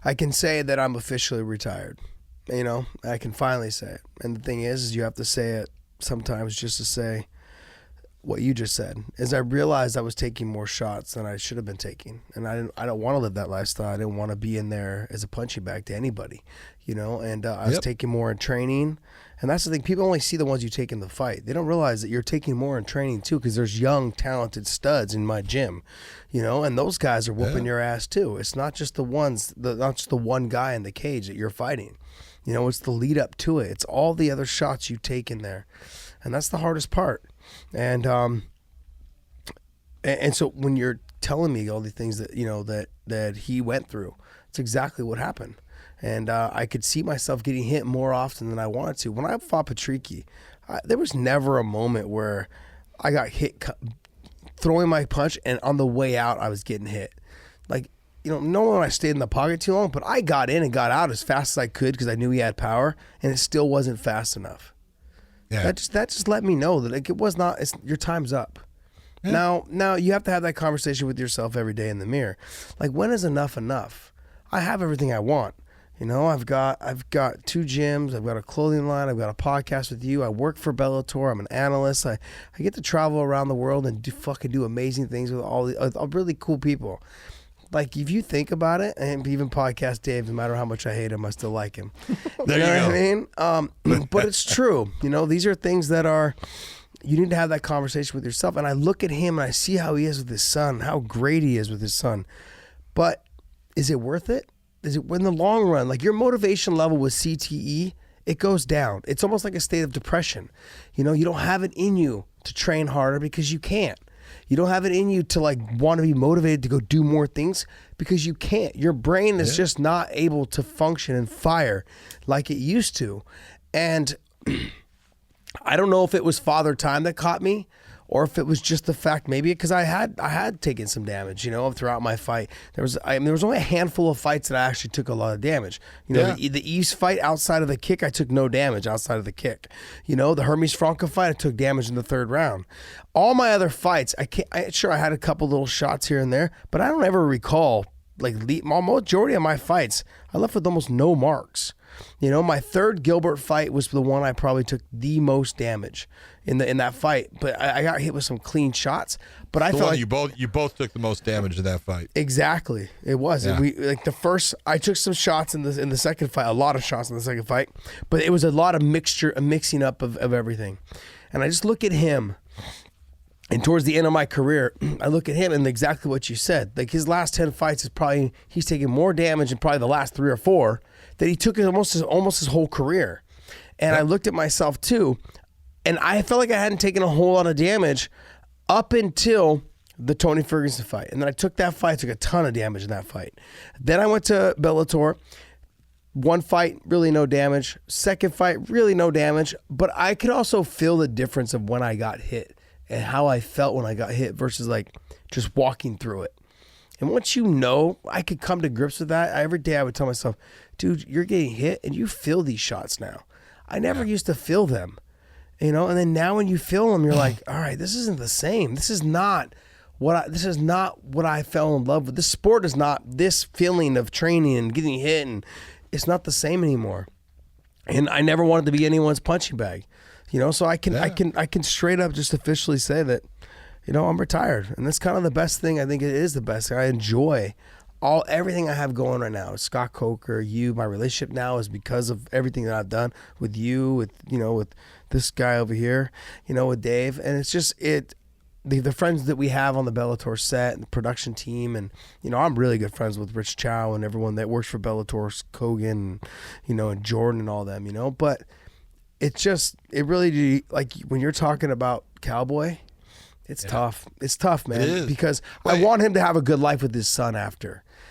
I can say that I'm officially retired. You know, I can finally say it. And the thing is you have to say it sometimes just to say what you just said. Is I realized I was taking more shots than I should have been taking, and I don't want to live that lifestyle. I didn't want to be in there as a punching bag to anybody, you know. And I was taking more in training, and that's the thing. People only see the ones you take in the fight. They don't realize that you're taking more in training too, because there's young, talented studs in my gym, you know, and those guys are whooping your ass too. It's not just not just the one guy in the cage that you're fighting. You know, it's the lead up to it. It's all the other shots you take in there, and that's the hardest part. And so when you're telling me all the things that, you know, that he went through, it's exactly what happened. And I could see myself getting hit more often than I wanted to. When I fought Patricky, there was never a moment where I got hit throwing my punch, and on the way out I was getting hit. Like, you know, no one I stayed in the pocket too long, but I got in and got out as fast as I could because I knew he had power, and it still wasn't fast enough. Yeah. That just let me know that, like, it was not. Your time's up. Yeah. Now you have to have that conversation with yourself every day in the mirror. Like, when is enough enough? I have everything I want. You know, I've got 2 gyms. I've got a clothing line. I've got a podcast with you. I work for Bellator. I'm an analyst. I get to travel around the world and do amazing things with all really cool people. Like, if you think about it, and even podcast Dave, no matter how much I hate him, I still like him. There you know what I mean? But it's true. You know, these are things that you need to have that conversation with yourself. And I look at him and I see how he is with his son, how great he is with his son. But is it worth it? Is it in the long run? Like, your motivation level with CTE, it goes down. It's almost like a state of depression. You know, you don't have it in you to train harder because you can't. You don't have it in you to, like, want to be motivated to go do more things because you can't. Your brain is just not able to function and fire like it used to. And I don't know if it was Father Time that caught me, or if it was just the fact, maybe because I had taken some damage, you know, throughout my fight. There was only a handful of fights that I actually took a lot of damage. You know, the Eves fight, outside of the kick, I took no damage outside of the kick. You know, the Hermes Franco fight, I took damage in the 3rd round. All my other fights, I had a couple little shots here and there, but I don't ever recall, like, majority of my fights, I left with almost no marks. You know, my 3rd Gilbert fight was the one I probably took the most damage in that fight, but I got hit with some clean shots. But I felt like you both took the most damage in that fight. Exactly, it was. Yeah. I took some shots in the 2nd fight, a lot of shots in the 2nd fight, but it was a lot of mixing up of everything. And I just look at him. And towards the end of my career, I look at him and exactly what you said. Like, his last 10 fights he's taking more damage in probably the last 3 or 4 that he took almost his whole career. And I looked at myself too, and I felt like I hadn't taken a whole lot of damage up until the Tony Ferguson fight. And then I took that fight, took a ton of damage in that fight. Then I went to Bellator. 1 fight, really no damage. 2nd fight, really no damage. But I could also feel the difference of when I got hit and how I felt when I got hit versus, like, just walking through it. And once you know, I could come to grips with that. Every day I would tell myself, dude, you're getting hit and you feel these shots now. I never used to feel them, you know? And then now when you feel them, you're like, all right, this isn't the same. This is not what I fell in love with. This sport is not this feeling of training and getting hit, and it's not the same anymore. And I never wanted to be anyone's punching bag. You know, so I can straight up just officially say that, you know, I'm retired, and that's kind of the best thing. I think it is the best. I enjoy everything I have going right now. Scott Coker, my relationship now is because of everything that I've done with you, with this guy over here, you know, with Dave, and it's just the friends that we have on the Bellator set and the production team, and, you know, I'm really good friends with Rich Chow and everyone that works for Bellator, Kogan, you know, and Jordan and all them, you know, but. It really, like, when you're talking about Cowboy, it's tough. It's tough, man, because I want him to have a good life with his son after.